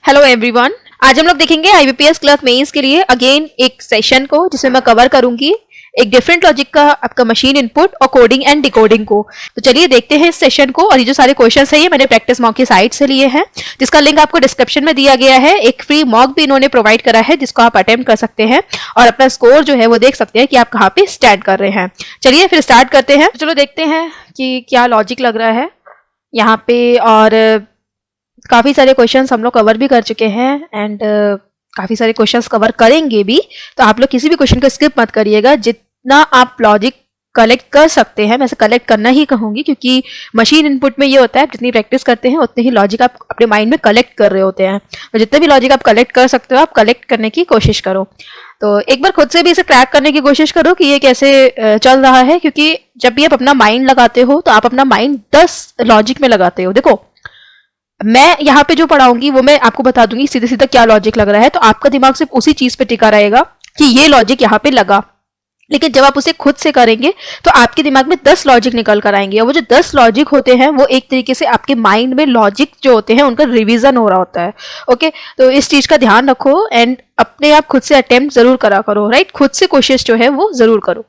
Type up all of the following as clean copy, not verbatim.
Hello everyone. आज हम लोग देखेंगे आईबीपीएस क्लर्क मेंस के लिए अगेन एक सेशन को जिसमें मैं कवर करूंगी एक डिफरेंट लॉजिक का आपका मशीन इनपुट और कोडिंग एंड डिकोडिंग को। तो चलिए देखते हैं इस सेशन को। और ये जो सारे क्वेश्चंस है ये मैंने प्रैक्टिस मॉक की साइट से लिए हैं, जिसका लिंक आपको डिस्क्रिप्शन में दिया गया है। एक फ्री मॉक भी इन्होंने प्रोवाइड करा है जिसको आप अटेम्प्ट कर सकते हैं और अपना स्कोर जो है वो देख सकते हैं कि आप कहाँ पे स्टैंड कर रहे हैं। चलिए फिर स्टार्ट करते हैं। चलो देखते हैं कि क्या लॉजिक लग रहा है यहाँ पे। और काफ़ी सारे क्वेश्चंस हम लोग कवर भी कर चुके हैं एंड काफ़ी सारे क्वेश्चंस कवर करेंगे भी। तो आप लोग किसी भी क्वेश्चन को स्किप मत करिएगा। जितना आप लॉजिक कलेक्ट कर सकते हैं, मैं से कलेक्ट करना ही कहूँगी, क्योंकि मशीन इनपुट में ये होता है जितनी प्रैक्टिस करते हैं उतने ही लॉजिक आप अपने माइंड में कलेक्ट कर रहे होते हैं। तो जितने भी लॉजिक आप कलेक्ट कर सकते हो आप कलेक्ट करने की कोशिश करो। तो एक बार खुद से भी इसे क्रैक करने की कोशिश करो कि ये कैसे चल रहा है, क्योंकि जब भी आप अपना माइंड लगाते हो तो आप अपना माइंड 10 लॉजिक में लगाते हो। देखो मैं यहाँ पे जो पढ़ाऊंगी वो मैं आपको बता दूंगी सीधे सीधा क्या लॉजिक लग रहा है, तो आपका दिमाग सिर्फ उसी चीज पे टिका रहेगा कि ये लॉजिक यहाँ पे लगा। लेकिन जब आप उसे खुद से करेंगे तो आपके दिमाग में 10 लॉजिक निकल कर आएंगे और वो जो 10 लॉजिक होते हैं वो एक तरीके से आपके माइंड में लॉजिक जो होते हैं उनका रिवीजन हो रहा होता है। ओके, तो इस चीज का ध्यान रखो एंड अपने आप खुद से अटेम्प्ट जरूर करा करो। राइट, खुद से कोशिश जो है वो जरूर करो।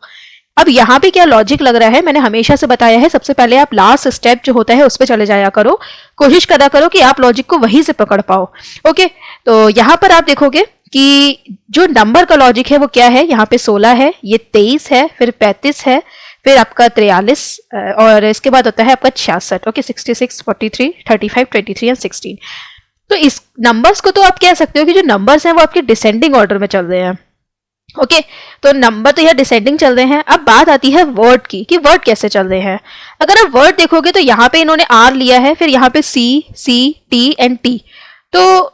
अब यहाँ पे क्या लॉजिक लग रहा है, मैंने हमेशा से बताया है, सबसे पहले आप लास्ट स्टेप जो होता है उस पर चले जाया करो। कोशिश करा करो कि आप लॉजिक को वहीं से पकड़ पाओ। ओके, तो यहाँ पर आप देखोगे कि जो नंबर का लॉजिक है वो क्या है। यहाँ पे 16 है, ये 23 है, फिर 35 है, फिर आपका 43 और इसके बाद होता है आपका 66। Okay, 66, 43, 35, 23 and 16। तो इस नंबर्स को तो आप कह सकते हो कि जो नंबर्स हैं वो आपके डिसेंडिंग ऑर्डर में चल रहे हैं। ओके, तो नंबर तो यह डिसेंडिंग चल रहे हैं। अब बात आती है वर्ड की कि वर्ड कैसे चल रहे हैं। अगर आप वर्ड देखोगे तो यहाँ पे इन्होंने आर लिया है, फिर यहाँ पे सी टी एंड टी। तो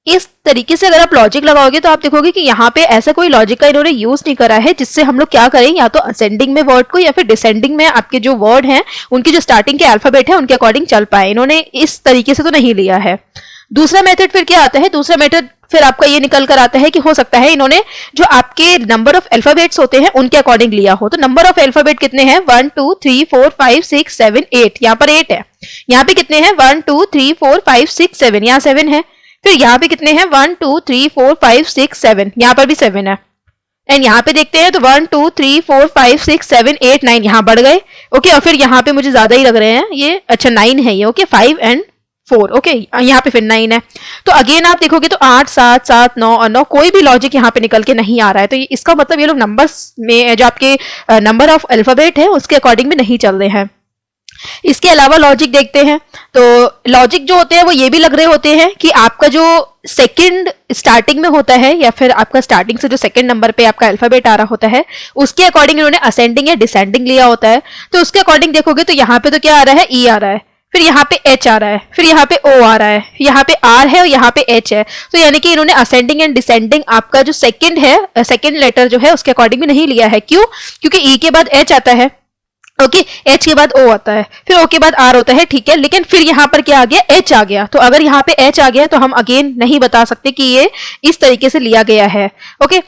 इस तरीके से अगर आप लॉजिक लगाओगे तो आप देखोगे कि यहाँ पे ऐसा कोई लॉजिक का इन्होंने यूज नहीं करा है जिससे हम लोग क्या करें, या तो असेंडिंग में वर्ड को या फिर डिसेंडिंग में आपके जो वर्ड हैं उनकी जो स्टार्टिंग के अल्फाबेट है उनके अकॉर्डिंग चल पाए। इन्होंने इस तरीके से तो नहीं लिया है। दूसरा मेथड फिर क्या आता है, दूसरा मेथड फिर आपका ये निकल कर आता है कि हो सकता है इन्होंने जो आपके नंबर ऑफ अल्फाबेट्स होते हैं उनके अकॉर्डिंग लिया हो। तो नंबर ऑफ अल्फाबेट कितने हैं, 1 2 3 4 5 6 7 8। यहाँ पर 8 है। यहाँ पे कितने हैं, 1 2 3 4 5 6 7। यहाँ 7 है। फिर यहाँ पे कितने हैं, 1 2 3 4 5 6 7। यहाँ पर भी 7 है। एंड यहाँ पे देखते हैं तो 1 2 3 4 5 6 7 8 9 यहाँ बढ़ गए। ओके, और फिर यहाँ पे मुझे ज्यादा ही लग रहे हैं ये। अच्छा 9 है ये। Okay, 5 and 4। ओके, यहाँ पे फिर 9 है। तो अगेन आप देखोगे तो 8 7 7 9 और 9 कोई भी लॉजिक यहाँ पे निकल के नहीं आ रहा है। तो इसका मतलब ये लोग नंबर्स में जो आपके नंबर ऑफ अल्फाबेट है उसके अकॉर्डिंग में नहीं चल रहे हैं। इसके अलावा लॉजिक देखते हैं तो लॉजिक जो होते हैं वो ये भी लग रहे होते हैं कि आपका जो सेकंड स्टार्टिंग में होता है या फिर आपका स्टार्टिंग से जो सेकंड नंबर पे आपका अल्फाबेट आ रहा होता है उसके अकॉर्डिंग इन्होंने असेंडिंग या डिसेंडिंग लिया होता है। तो उसके अकॉर्डिंग देखोगे तो यहाँ पे तो क्या आ रहा है, ई आ रहा है, फिर यहाँ पे एच आ रहा है, फिर यहाँ पे ओ आ रहा है, यहाँ पे आर है और यहाँ पे एच है। तो यानी कि इन्होंने असेंडिंग एंड डिसेंडिंग आपका जो सेकंड है, सेकंड लेटर जो है उसके अकॉर्डिंग भी नहीं लिया है। क्यों? क्योंकि ई के बाद एच आता है। ओके, एच के बाद ओ आता है, फिर ओ के बाद आर होता है। ठीक है, लेकिन फिर यहाँ पर क्या आ गया, एच आ गया। तो अगर यहाँ पे एच आ गया तो हम अगेन नहीं बता सकते कि ये इस तरीके से लिया गया है। ओके,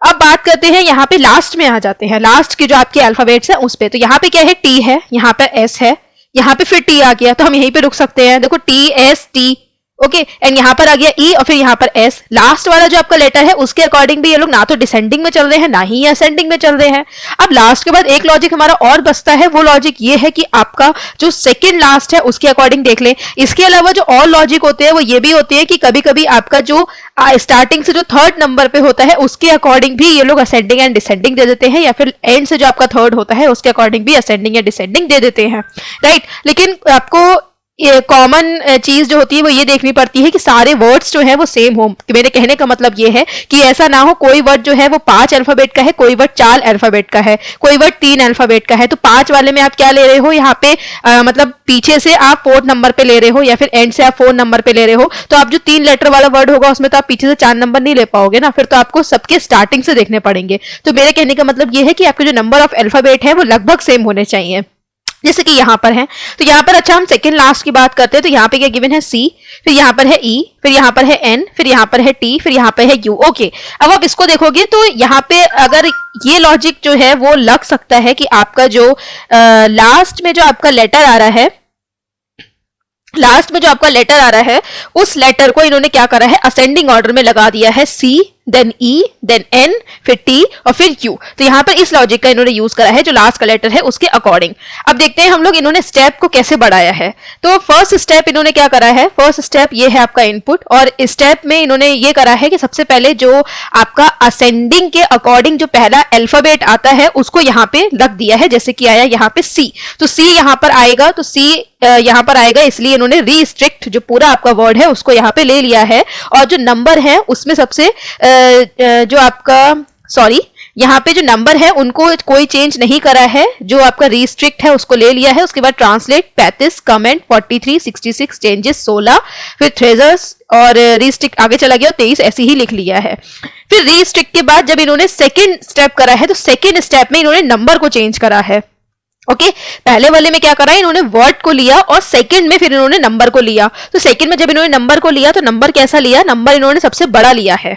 अब बात करते हैं यहाँ पे लास्ट में आ जाते हैं, लास्ट के जो आपके अल्फाबेट्स हैं उस पे। तो यहाँ पे क्या है, टी है, यहाँ पे एस है, यहाँ पे फिर टी आ गया तो हम यहीं पे रुक सकते हैं। देखो T S T. Okay, and यहाँ पर आ गया ई और फिर यहाँ पर एस। लास्ट वाला जो आपका लेटर है उसके अकॉर्डिंग भी ये लोग ना तो डिसेंडिंग में चल रहे हैं ना ही असेंडिंग में चल रहे हैं। अब लास्ट के बाद एक लॉजिक हमारा और बचता है, वो लॉजिक ये है कि आपका जो सेकंड लास्ट है उसके अकॉर्डिंग देख लें। इसके अलावा जो और लॉजिक होते हैं वो ये भी होते हैं कि कभी कभी आपका जो स्टार्टिंग से जो थर्ड नंबर पे होता है उसके अकॉर्डिंग भी ये लोग असेंडिंग एंड डिसेंडिंग दे देते हैं, या फिर एंड से जो आपका थर्ड होता है उसके अकॉर्डिंग भी असेंडिंग या डिसेंडिंग दे देते हैं। राइट, लेकिन आपको ये कॉमन चीज जो होती है वो ये देखनी पड़ती है कि सारे वर्ड्स जो है वो सेम हो। मेरे कहने का मतलब ये है कि ऐसा ना हो कोई वर्ड जो है वो 5 अल्फाबेट का है, कोई वर्ड 4 अल्फाबेट का है, कोई वर्ड 3 अल्फाबेट का है। तो 5 वाले में आप क्या ले रहे हो, यहाँ पे मतलब पीछे से आप 4th नंबर पे ले रहे हो या फिर एंड से आप 4 नंबर पे ले रहे हो। तो आप जो 3 लेटर वाला वर्ड होगा उसमें तो आप पीछे से 4 नंबर नहीं ले पाओगे ना, फिर तो आपको सबके स्टार्टिंग से देखने पड़ेंगे। तो मेरे कहने का मतलब ये है कि आपके जो नंबर ऑफ अल्फाबेट है वो लगभग सेम होने चाहिए, जैसे कि यहाँ पर है। तो यहाँ पर अच्छा हम सेकंड लास्ट की बात करते हैं। तो यहाँ पे क्या गिवन है, सी, फिर यहाँ पर है ई, फिर यहाँ पर है एन, फिर यहाँ पर है टी, फिर यहाँ पे है यू। ओके, अब आप इसको देखोगे तो यहाँ पे अगर ये लॉजिक जो है वो लग सकता है कि आपका जो लास्ट में जो आपका लेटर आ रहा है लास्ट में जो आपका लेटर आ रहा है उस लेटर को इन्होंने क्या करा है, असेंडिंग ऑर्डर में लगा दिया है, सी देन ई देन एन फिर टी और फिर यू। तो यहाँ पर इस लॉजिक का इन्होंने यूज करा है जो लास्ट का लेटर है उसके अकॉर्डिंग। अब देखते हैं हम लोग इन्होंने स्टेप को कैसे बढ़ाया है। तो फर्स्ट स्टेप इन्होंने क्या करा है, फर्स्ट स्टेप ये है आपका इनपुट, और स्टेप में इन्होंने ये करा है कि सबसे पहले जो आपका असेंडिंग के अकॉर्डिंग जो पहला अल्फाबेट आता है उसको यहाँ पे रख दिया है, जैसे कि आया यहाँ पे सी, तो सी यहाँ पर आएगा, तो सी यहाँ पर आएगा, इसलिए इन्होंने रिस्ट्रिक्ट जो पूरा आपका वर्ड है उसको यहाँ पे ले लिया है। और जो नंबर है उसमें सबसे जो आपका सॉरी यहाँ पे जो नंबर है उनको कोई चेंज नहीं करा है, जो आपका रिस्ट्रिक्ट है उसको ले लिया है। उसके बाद ट्रांसलेट 35 कमेंट 43 66 चेंजेस 16 फिर ट्रेजर्स और रिस्ट्रिक्ट आगे चला गया 23 ऐसे ही लिख लिया है। फिर रिस्ट्रिक्ट के बाद जब इन्होंने सेकेंड स्टेप करा है तो सेकेंड स्टेप में इन्होंने नंबर को चेंज करा है। ओके पहले वाले में क्या करा, इन्होंने वर्ड को लिया और सेकंड में फिर इन्होंने नंबर को लिया। तो सेकंड में जब इन्होंने नंबर को लिया तो नंबर कैसा लिया, नंबर इन्होंने सबसे बड़ा लिया है,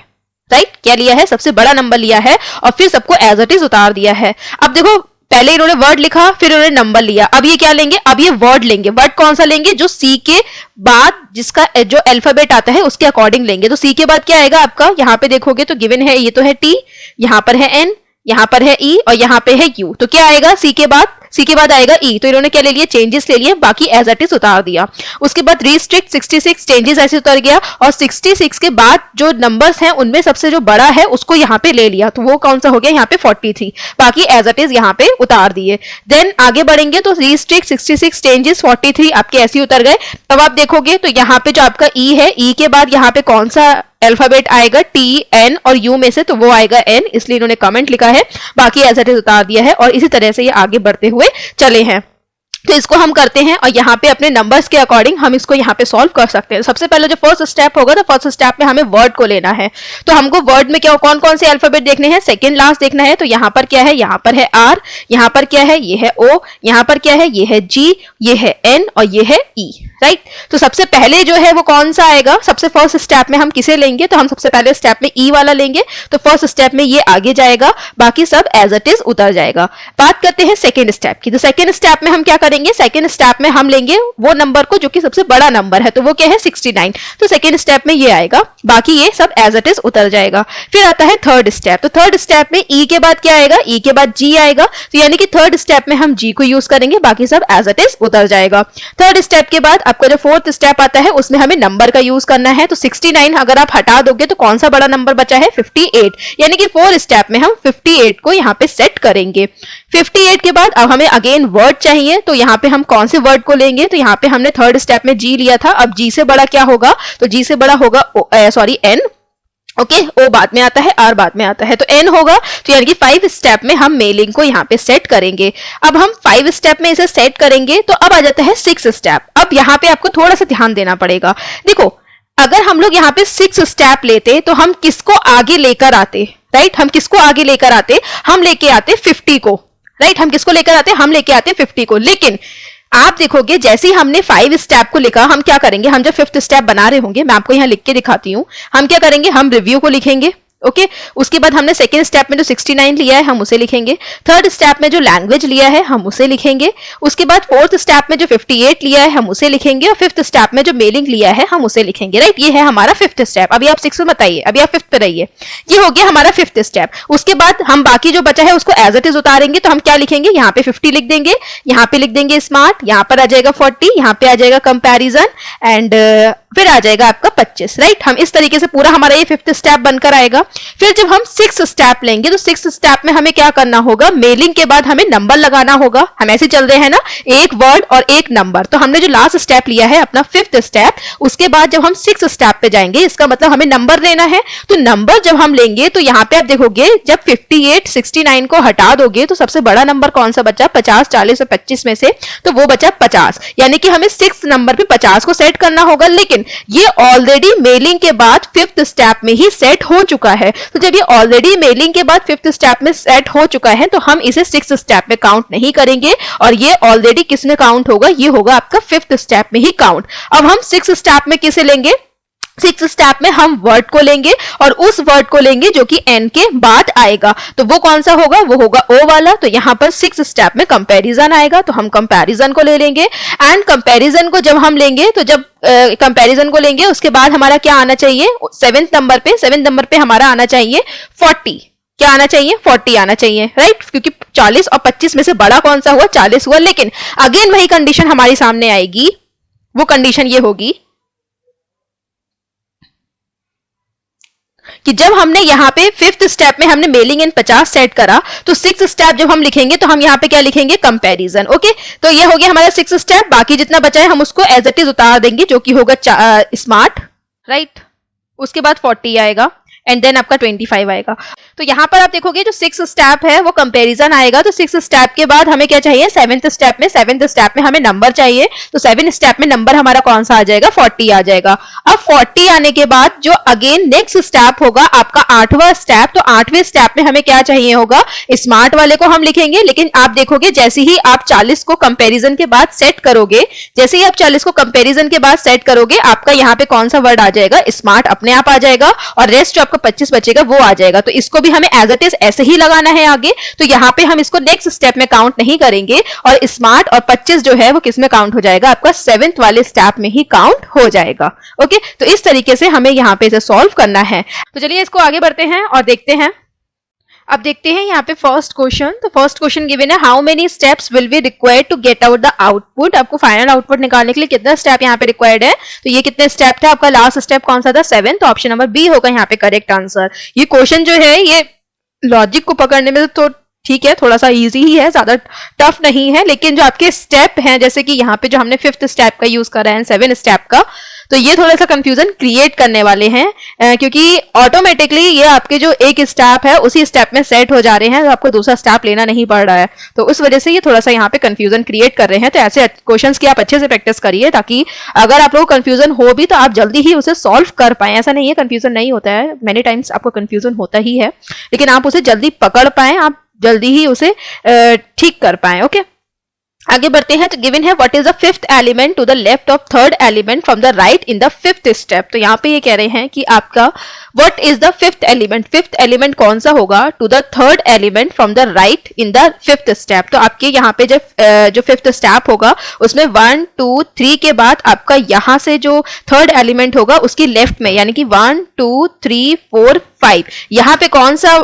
राइट, क्या लिया है, सबसे बड़ा नंबर लिया है और फिर सबको एज इट इज उतार दिया है। अब देखो पहले इन्होंने वर्ड लिखा फिर इन्होंने नंबर लिया, अब ये क्या लेंगे, अब ये वर्ड लेंगे। वर्ड कौन सा लेंगे, जो सी के बाद जिसका जो अल्फाबेट आता है उसके अकॉर्डिंग लेंगे। तो सी के बाद क्या आएगा आपका, यहाँ पे देखोगे तो गिवन है, ये तो है टी, यहाँ पर है एन, यहाँ पर है ई और यहाँ पे है यू। तो क्या आएगा सी के बाद आएगा ई। तो इन्होंने क्या ले लिया, चेंजेस ले लिए, बाकी एज इट इज उतार दिया। उसके बाद रिस्ट्रिक्ट 66 चेंजेस ऐसे उतर गया और 66 के बाद जो नंबर्स हैं उनमें सबसे जो बड़ा है उसको यहाँ पे ले लिया, तो वो कौन सा हो गया यहाँ पे 43, बाकी एज इट इज यहाँ पे उतार दिए। देन आगे बढ़ेंगे तो रिस्ट्रिक्ट 66 चेंजेस 43 आपके ऐसे उतर गए। तब आप देखोगे तो यहाँ पे जो आपका ई है, ई के बाद यहाँ पे कौन सा अल्फाबेट आएगा, टी एन और यू में से, तो वो आएगा एन, इसलिए इन्होंने कमेंट लिखा है, बाकी एज इट इज उतार दिया है। और इसी तरह से ये आगे बढ़ते हुए चले हैं। तो इसको हम करते हैं और यहाँ पे अपने नंबर्स के अकॉर्डिंग हम इसको यहाँ पे सॉल्व कर सकते हैं। सबसे पहले जो फर्स्ट स्टेप होगा तो फर्स्ट स्टेप में हमें वर्ड को लेना है। तो हमको वर्ड में क्या कौन कौन से अल्फाबेट देखने हैं, सेकंड लास्ट देखना है। तो यहाँ पर क्या है, यहाँ पर है आर, यहाँ पर क्या है, ये है ओ, यहाँ पर क्या है, ये है जी, ये है एन और ये है ई, राइट। तो सबसे पहले जो है वो कौन सा आएगा, सबसे फर्स्ट स्टेप में हम किसे लेंगे, तो हम सबसे पहले स्टेप में ई वाला लेंगे। तो फर्स्ट स्टेप में ये आगे जाएगा, बाकी सब एज इट इज उतर जाएगा। बात करते हैं सेकेंड स्टेप की। तो सेकेंड स्टेप में हम क्या करेंगे, सेकेंड स्टेप में हम लेंगे वो नंबर को जो कि सबसे बड़ा नंबर है, तो वो क्या है 69। तो सेकेंड स्टेप में ये आएगा, बाकी ये सब एज इट इज उतर जाएगा। फिर आता है थर्ड स्टेप। तो थर्ड स्टेप में ई के बाद क्या आएगा, ई के बाद जी आएगा। तो यानी कि थर्ड स्टेप में हम जी को यूज करेंगे, बाकी सब एज इट इज उतर जाएगा। थर्ड स्टेप के बाद आपका जो फोर्थ स्टेप आता है उसमें हमें नंबर का यूज करना है। तो 69 अगर आप हटा दोगे तो कौन सा बड़ा नंबर बचा है, 58। यानी कि फोर्थ स्टेप में हम 58 को यहाँ पे सेट करेंगे। 58 के बाद अब हमें अगेन वर्ड चाहिए, तो यहाँ पे हम कौन से वर्ड को लेंगे, तो यहाँ पे हमने थर्ड स्टेप में जी लिया था। अब जी से बड़ा क्या होगा, तो जी से बड़ा होगा एन, ओके, ओ बाद में आता है, आर बाद में आता है, तो एन होगा। तो यानी कि 5 स्टेप में हम मेलिंग को यहाँ पे सेट करेंगे। अब हम 5 स्टेप में इसे सेट करेंगे तो अब आ जाता है 6 स्टेप। अब यहाँ पे आपको थोड़ा सा ध्यान देना पड़ेगा। देखो अगर हम लोग यहाँ पे 6 स्टेप लेते तो हम किसको आगे लेकर आते, राइट, हम किसको आगे लेकर आते, हम लेके आते 50 को, राइट, हम किसको लेकर आते, हम लेके आते 50 को। लेकिन आप देखोगे जैसे ही हमने 5 स्टेप को लिखा, हम क्या करेंगे, हम जब 5th स्टेप बना रहे होंगे, मैं आपको यहाँ लिख के दिखाती हूँ, हम क्या करेंगे, हम रिव्यू को लिखेंगे, ओके। उसके बाद हमने सेकेंड स्टेप में जो 69 लिया है हम उसे लिखेंगे। थर्ड स्टेप में जो लैंग्वेज लिया है हम उसे लिखेंगे। उसके बाद फोर्थ स्टेप में जो 58 लिया है हम उसे लिखेंगे और फिफ्थ स्टेप में जो मेलिंग लिया है हम उसे लिखेंगे, राइट। ये है हमारा 5th स्टेप। अभी आप 6 में बताइए, अभी आप 5th पे रहिए। ये हो गया हमारा 5th स्टेप। उसके बाद हम बाकी जो बचा है उसको एज इट इज उतारेंगे। तो हम क्या लिखेंगे, यहाँ पे 50 लिख देंगे, यहाँ पे लिख देंगे स्मार्ट, यहाँ पर आ जाएगा 40, यहाँ पे आ जाएगा कंपैरिजन एंड फिर आ जाएगा आपका 25, राइट। हम इस तरीके से पूरा हमारा ये 5th स्टेप बनकर आएगा। फिर जब हम 6th स्टेप लेंगे तो 6th स्टेप में हमें क्या करना होगा, मेलिंग के बाद हमें नंबर लगाना होगा। हम ऐसे चल रहे हैं ना, एक वर्ड और एक नंबर। तो हमने जो लास्ट स्टेप लिया है अपना 5th स्टेप, उसके बाद जब हम 6th स्टेप पे जाएंगे, इसका मतलब हमें नंबर लेना है। तो नंबर जब हम लेंगे तो यहाँ पे आप देखोगे जब 58 69 को हटा दोगे तो सबसे बड़ा नंबर कौन सा बचा, 50 40 और 25 में से, तो वो बचा 50। यानी कि हमें 6th नंबर पे 50 को सेट करना होगा। लेकिन ये ऑलरेडी मेलिंग के बाद 5th स्टेप में ही सेट हो चुका है। तो जब ये ऑलरेडी मेलिंग के बाद 5th स्टेप में सेट हो चुका है तो हम इसे 6th स्टेप में काउंट नहीं करेंगे और ये ऑलरेडी किसमें काउंट होगा, ये होगा आपका 5th स्टेप में ही काउंट। अब हम 6th स्टेप में किसे लेंगे, सिक्स स्टेप में हम वर्ड को लेंगे और उस वर्ड को लेंगे जो कि एन के बाद आएगा, तो वो कौन सा होगा, वो होगा ओ वाला। तो यहाँ पर सिक्स स्टेप में कंपैरिजन आएगा, तो हम कंपैरिजन को ले लेंगे। एंड कंपैरिजन को जब हम लेंगे, तो जब कंपैरिजन को लेंगे उसके बाद हमारा क्या आना चाहिए, सेवेंथ नंबर पे हमारा आना चाहिए 40। क्या आना चाहिए, 40 आना चाहिए, राइट, क्योंकि 40 और 25 में से बड़ा कौन सा हुआ, 40 हुआ। लेकिन अगेन वही कंडीशन हमारी सामने आएगी, वो कंडीशन ये होगी कि जब हमने यहाँ पे फिफ्थ स्टेप में हमने मेलिंग इन 50 सेट करा, तो सिक्स स्टेप जब हम लिखेंगे तो हम यहाँ पे क्या लिखेंगे, कंपैरिजन। ओके, तो ये हो गया हमारा सिक्स स्टेप। बाकी जितना बचा है हम उसको एज इट इज उतार देंगे, जो कि होगा स्मार्ट, राइट। उसके बाद 40 आएगा एंड देन आपका 25 आएगा। तो यहाँ पर आप देखोगे जो सिक्स स्टेप है वो कंपैरिजन आएगा। तो सिक्स स्टेप के बाद हमें क्या चाहिए, सेवेंथ स्टेप में हमें नंबर चाहिए। तो सेवन स्टेप में नंबर हमारा कौन सा आ जाएगा, 40 आ जाएगा। अब 40 आने के बाद जो अगेन नेक्स्ट स्टेप होगा आपका आठवां स्टेप, तो आठवें स्टेप में हमें क्या चाहिए होगा, स्मार्ट वाले को हम लिखेंगे। लेकिन आप देखोगे जैसे ही आप 40 को कंपैरिजन के बाद सेट करोगे, जैसे ही आप 40 को कंपैरिजन के बाद सेट करोगे, आपका यहाँ पे कौन सा वर्ड आ जाएगा, स्मार्ट अपने आप आ जाएगा, और रेस्ट जो आपका 25 बचेगा वो आ जाएगा। तो इसको भी हमें एज इट इज ऐसे ही लगाना है आगे। तो यहाँ पे हम इसको नेक्स्ट स्टेप में काउंट नहीं करेंगे, और स्मार्ट और 25 जो है वो किस में काउंट हो जाएगा, आपका सेवेंथ वाले स्टेप में ही काउंट हो जाएगा। ओके, तो इस तरीके से हमें यहाँ पे इसे सॉल्व करना है। तो चलिए इसको आगे बढ़ते हैं और देखते हैं। अब देखते हैं यहाँ पे फर्स्ट क्वेश्चन। तो फर्स्ट क्वेश्चन गिवन है, how many steps will be required to get out the output. आपको फाइनल आउटपुट निकालने के लिए कितना स्टेप यहाँ पे रिक्वायर्ड है, तो ये कितने स्टेप था, आपका लास्ट स्टेप कौन सा था, 7। तो ऑप्शन नंबर बी होगा यहाँ पे करेक्ट आंसर। ये क्वेश्चन जो है ये लॉजिक को पकड़ने में तो ठीक है, थोड़ा सा इजी ही है, ज्यादा टफ नहीं है। लेकिन जो आपके स्टेप हैं, जैसे कि यहाँ पे जो हमने फिफ्थ स्टेप का यूज करा है, 7 स्टेप का, तो ये थोड़ा सा कंफ्यूजन क्रिएट करने वाले हैं, क्योंकि ऑटोमेटिकली ये आपके जो एक स्टेप है उसी स्टेप में सेट हो जा रहे हैं, तो आपको दूसरा स्टेप लेना नहीं पड़ रहा है। तो उस वजह से ये थोड़ा सा यहाँ पे कंफ्यूजन क्रिएट कर रहे हैं। तो ऐसे क्वेश्चंस की आप अच्छे से प्रैक्टिस करिए, ताकि अगर आप लोग कंफ्यूजन हो भी तो आप जल्दी ही उसे सॉल्व कर पाए। ऐसा नहीं है कंफ्यूजन नहीं होता है, मेनी टाइम्स आपको कंफ्यूजन होता ही है, लेकिन आप उसे जल्दी पकड़ पाए, आप जल्दी ही उसे ठीक कर पाए। ओके, आगे बढ़ते हैं। तो गिवन है, what is the fifth element to the left of third element from the right in the fifth step. तो यहाँ पे ये कह रहे हैं कि आपका what is the fifth element कौन सा होगा to the third element from the right in the fifth step. तो आपके यहाँ पे जो फिफ्थ स्टेप होगा उसमें 1 2 3 के बाद आपका यहाँ से जो थर्ड एलिमेंट होगा उसकी लेफ्ट में, यानी कि 1 2 3 4 5, यहाँ पे कौन सा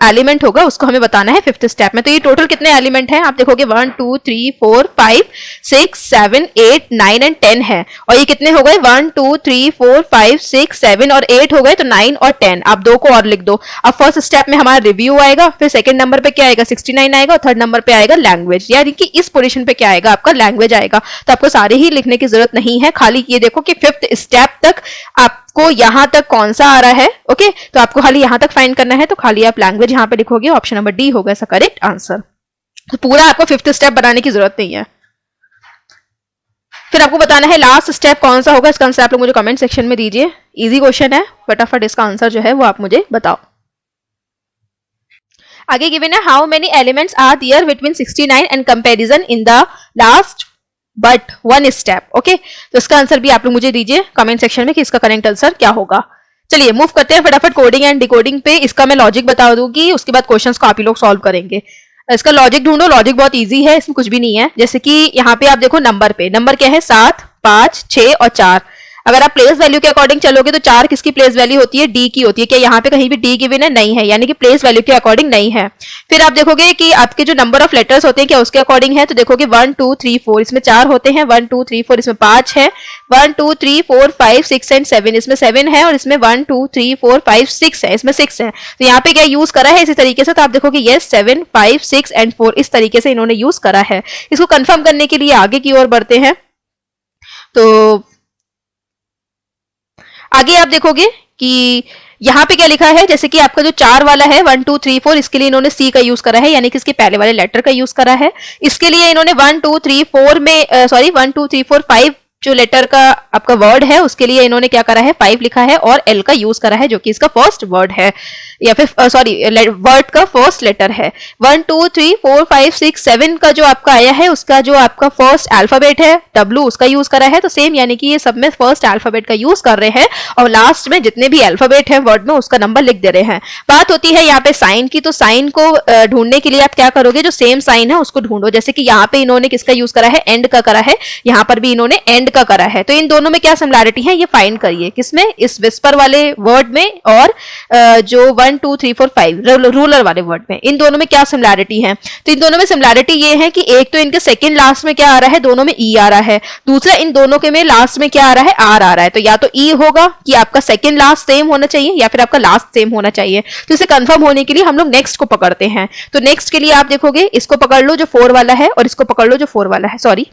एलिमेंट होगा उसको हमें बताना है फिफ्थ स्टेप में। तो ये टोटल कितने एलिमेंट हैं, आप देखोगे 1 2 3 4 5 6 7 8 9 एंड 10 है। और ये कितने हो गए, 1 2 3 4 5 6 7 और 8 हो गए, तो 9 और 10। आप दो को और लिख दो। अब फर्स्ट स्टेप में हमारा रिव्यू आएगा, फिर सेकंड नंबर पे क्या आएगा, 69 आएगा, और थर्ड नंबर पे आएगा लैंग्वेज, यानी कि इस पोजीशन पे क्या आएगा, आपका लैंग्वेज आएगा। तो आपको सारे ही लिखने की जरूरत नहीं है, खाली ये देखो कि फिफ्थ स्टेप तक आपको यहां तक कौन सा आ रहा है। ओके, तो आपको खाली यहां तक फाइंड करना है, तो खाली आप लैंग्वेज यहां पे लिखोगे, ऑप्शन नंबर डी होगा इसका करेक्ट आंसर। तो पूरा आपको फिफ्थ स्टेप बनाने की जरूरत नहीं है। फिर आपको बताना है लास्ट स्टेप कौन सा होगा। इसका आंसर आप लोग मुझे कमेंट सेक्शन में दीजिए, इजी क्वेश्चन है, फटाफट इसका आंसर जो है वो आप मुझे बताओ। आगे गिवन है, how many elements are there between 69 and comparison in the last but 1 step. Okay, तो इसका आंसर भी आप लोग मुझे दीजिए कमेंट सेक्शन में कि इसका करेक्ट आंसर क्या होगा। चलिए मूव करते हैं फटाफट कोडिंग एंड डिकोडिंग पे। इसका मैं लॉजिक बता दूंगी, उसके बाद क्वेश्चंस को आप ही लोग सॉल्व करेंगे। इसका लॉजिक ढूंढो, लॉजिक बहुत इजी है, इसमें कुछ भी नहीं है। जैसे कि यहाँ पे आप देखो नंबर पे, नंबर क्या है 7 5 6 और 4। अगर आप प्लेस वैल्यू के अकॉर्डिंग चलोगे तो 4 किसकी प्लेस वैल्यू होती है, डी की होती है। क्या यहाँ पे कहीं भी डी गिवन है, नहीं है, यानी कि प्लेस वैल्यू के अकॉर्डिंग नहीं है। फिर आप देखोगे कि आपके जो नंबर ऑफ लेटर्स होते हैं क्या उसके अकॉर्डिंग है, तो देखोगे 1 2 3 4 इसमें 4 होते हैं, 1 2 3 4 इसमें 5 है, 1 2 3 4 5 6 एंड 7 इसमें 7 है, और इसमें 1 2 3 4 5 6 है, इसमें 6 है। तो यहाँ पे क्या यूज करा है इसी तरीके से, तो आप देखोगे यस 7 5 6 एंड 4 इस तरीके से इन्होंने यूज करा है। इसको कंफर्म करने के लिए आगे की ओर बढ़ते हैं। तो आगे आप देखोगे कि यहाँ पे क्या लिखा है, जैसे कि आपका जो 4 वाला है 1 2 3 4 इसके लिए इन्होंने सी का यूज करा है, यानी कि इसके पहले वाले लेटर का यूज करा है। इसके लिए इन्होंने 1 2 3 4 में 1 2 3 4 5 जो लेटर का आपका वर्ड है उसके लिए इन्होंने क्या करा है 5 लिखा है और एल का यूज करा है जो कि इसका फर्स्ट वर्ड है या फिर सॉरी वर्ड का फर्स्ट लेटर है। 1 2 3 4 5 6 7 का जो आपका आया है उसका जो आपका फर्स्ट अल्फाबेट है W उसका यूज करा है। तो सेम यानी कि ये सब में फर्स्ट अल्फाबेट का यूज कर रहे हैं और लास्ट में जितने भी अल्फाबेट है वर्ड में उसका नंबर लिख दे रहे हैं। बात होती है यहाँ पे साइन की, तो साइन को ढूंढने के लिए आप क्या करोगे, जो सेम साइन है उसको ढूंढो। जैसे कि यहाँ पे इन्होंने किसका यूज करा है, एंड का करा है, यहाँ पर भी इन्होंने एंड का करा है। तो इन दोनों में क्या सिमिलैरिटी है ये फाइंड करिए, किसमें, इस विस्पर वाले वर्ड में और जो 1 2 3 4 5 रूलर वाले वर्ड में, इन दोनों में क्या सिमिलैरिटी है। तो इन दोनों में सिमिलैरिटी ये है कि एक तो इनके सेकंड लास्ट में क्या आ रहा है, दोनों में ई आ रहा है, दूसरा इन दोनों के में लास्ट में क्या आ रहा है, आर आ रहा है। तो या तो ई होगा कि आपका सेकंड लास्ट सेम होना चाहिए या फिर आपका लास्ट सेम होना चाहिए। तो इसे कंफर्म होने के लिए हम लोग नेक्स्ट को पकड़ते हैं। तो नेक्स्ट के लिए आप देखोगे इसको पकड़ लो जो 4 वाला है और इसको पकड़ लो जो 4 वाला है, सॉरी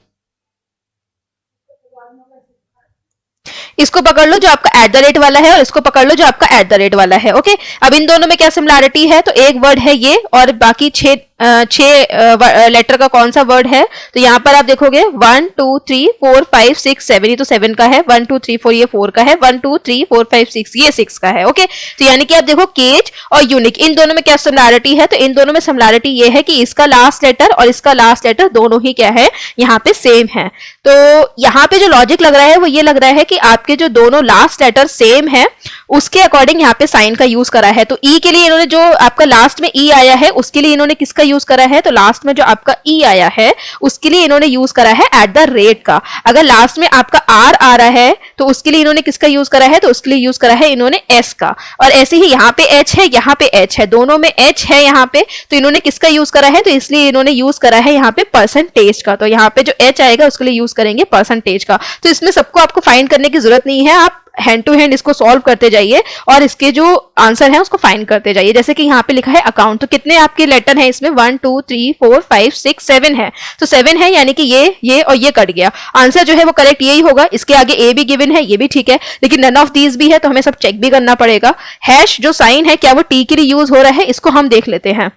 इसको पकड़ लो जो आपका एट द रेट वाला है और इसको पकड़ लो जो आपका एट द रेट वाला है। ओके, अब इन दोनों में क्या सिमिलैरिटी है, तो एक वर्ड है ये और बाकी 6 लेटर का कौन सा वर्ड है। तो यहाँ पर आप देखोगे 1 2 3 4 5 6 7, ये तो 7 का है, 1 2 3 4 ये 4 का है, 1 2 3 4 5 6 ये 6 का है। ओके, तो यानी कि आप देखो केज और यूनिक इन दोनों में क्या सिमिलैरिटी है, तो इन दोनों में सिमिलैरिटी ये है कि इसका लास्ट लेटर और इसका लास्ट लेटर दोनों ही क्या है, यहाँ पे सेम है। तो यहाँ पे जो लॉजिक लग रहा है वो ये लग रहा है कि आपके जो दोनों लास्ट लेटर सेम है उसके अकॉर्डिंग यहाँ पे साइन का यूज करा है। तो ई के लिए इन्होंने जो आपका लास्ट में ई आया है उसके लिए इन्होंने किसका यूज करा है, तो लास्ट में जो आपका ई आया है उसके लिए इन्होंने यूज करा है एट द रेट का। अगर लास्ट में आपका आर आ रहा है तो उसके लिए इन्होंने किसका यूज करा है, तो उसके लिए यूज करा है इन्होंने एस का। और ऐसे ही यहाँ पे एच है, यहाँ पे एच है, दोनों में एच है यहाँ पे, तो इन्होंने किसका यूज करा है, तो इसलिए इन्होंने यूज करा है यहाँ पे परसेंटेज का। तो यहाँ पे जो एच आएगा उसके लिए यूज करेंगे परसेंटेज का। तो इसमें सबको आपको फाइंड करने की जरूरत नहीं है, आप हैंड टू हैंड इसको सॉल्व करते जाइए और इसके जो आंसर है उसको फाइंड करते जाइए। जैसे कि यहाँ पे लिखा है अकाउंट, तो कितने आपके लेटर हैं इसमें, 1 2 3 4 5 6 7 है। तो 7 है यानी कि ये और ये कट गया, आंसर जो है वो करेक्ट यही होगा। इसके आगे ए भी गिवन है, ये भी ठीक है, लेकिन नन ऑफ दीज भी है तो हमें सब चेक भी करना पड़ेगा। हैश जो साइन है क्या वो टी के लिए यूज हो रहा है, इसको हम देख लेते हैं।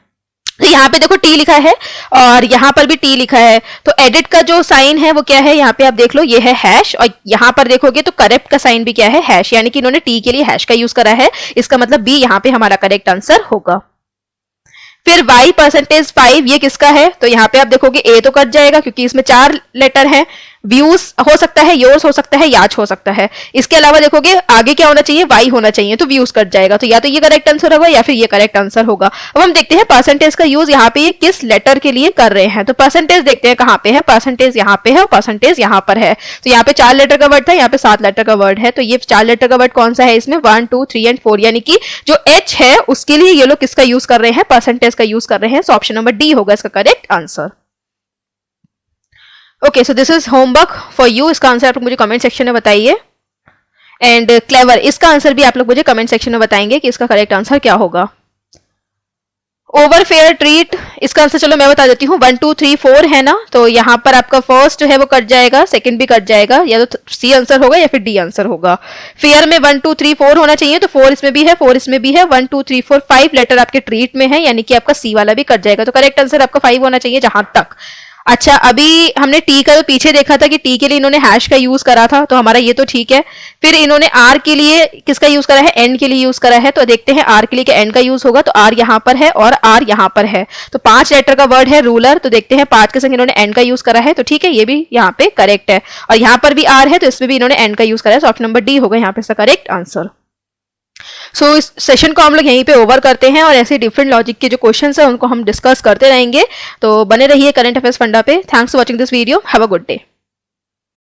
तो यहाँ पे देखो टी लिखा है और यहाँ पर भी टी लिखा है, तो एडिट का जो साइन है वो क्या है, यहाँ पे आप देख लो ये है हैश, और यहाँ पर देखोगे तो करेक्ट का साइन भी क्या है, हैश, यानी कि इन्होंने टी के लिए हैश का यूज करा है। इसका मतलब बी यहाँ पे हमारा करेक्ट आंसर होगा। फिर y परसेंटेज 5 ये किसका है, तो यहाँ पे आप देखोगे ए तो कट जाएगा क्योंकि इसमें 4 लेटर हैं। व्यूज हो सकता है, योर्स हो सकता है, याच हो सकता है। इसके अलावा देखोगे आगे क्या होना चाहिए, वाई होना चाहिए, तो व्यूज कट जाएगा। तो या तो ये करेक्ट आंसर होगा या फिर ये करेक्ट आंसर होगा। अब हम देखते हैं परसेंटेज का यूज यहाँ पे ये किस लेटर के लिए कर रहे हैं। तो परसेंटेज देखते हैं कहाँ पे है, परसेंटेज यहाँ पे है और परसेंटेज यहाँ पर है। तो यहाँ पे 4 लेटर का वर्ड था, यहाँ पे 7 लेटर का वर्ड है। तो ये 4 लेटर का वर्ड कौन सा है इसमें, 1 2 3 एंड 4, यानी कि जो एच है उसके लिए ये लोग किसका यूज कर रहे हैं, परसेंटेज का यूज कर रहे हैं। सो ऑप्शन नंबर डी होगा इसका correct answer. Okay, so this is homework for you. इसका आंसर आप लोग मुझे कमेंट सेक्शन में बताइए। एंड क्लेवर, इसका आंसर भी आप लोग मुझे कमेंट सेक्शन में बताएंगे कि इसका करेक्ट आंसर क्या होगा। ओवर फेयर ट्रीट, इसका आंसर चलो मैं बता देती हूँ। 1 2 3 4 है ना, तो यहाँ पर आपका फर्स्ट जो है वो कट जाएगा, सेकंड भी कट जाएगा, या तो सी आंसर होगा या फिर डी आंसर होगा। फेयर में 1 2 3 4 होना चाहिए, तो 4 इसमें भी है, 4 इसमें भी है, 1 2 3 4 5 लेटर आपके ट्रीट में है, यानी कि आपका सी वाला भी कट जाएगा। तो करेक्ट आंसर आपका 5 होना चाहिए जहां तक। अच्छा, अभी हमने टी का तो पीछे देखा था कि टी के लिए इन्होंने हैश का यूज करा था, तो हमारा ये तो ठीक है। फिर इन्होंने आर के लिए किसका यूज करा है, एंड के लिए यूज करा है। तो देखते हैं आर के लिए क्या एंड का यूज होगा, तो आर यहाँ पर है और आर यहाँ पर है। तो 5 लेटर का वर्ड है रूलर, तो देखते हैं 5 के संग इन्होंने एंड का यूज करा है, तो ठीक है ये भी यहाँ पे करेक्ट है। और यहाँ पर भी आर है तो इसमें भी इन्होंने एंड का यूज करा है। तो ऑप्शन नंबर डी होगा यहाँ पे इसका करेक्ट आंसर। सो इस सेशन को हम लोग यहीं पे ओवर करते हैं और ऐसे डिफरेंट लॉजिक के जो क्वेश्चंस हैं उनको हम डिस्कस करते रहेंगे। तो बने रहिए करंट अफेयर्स फंडा पे। Thanks for watching this video, have a good day.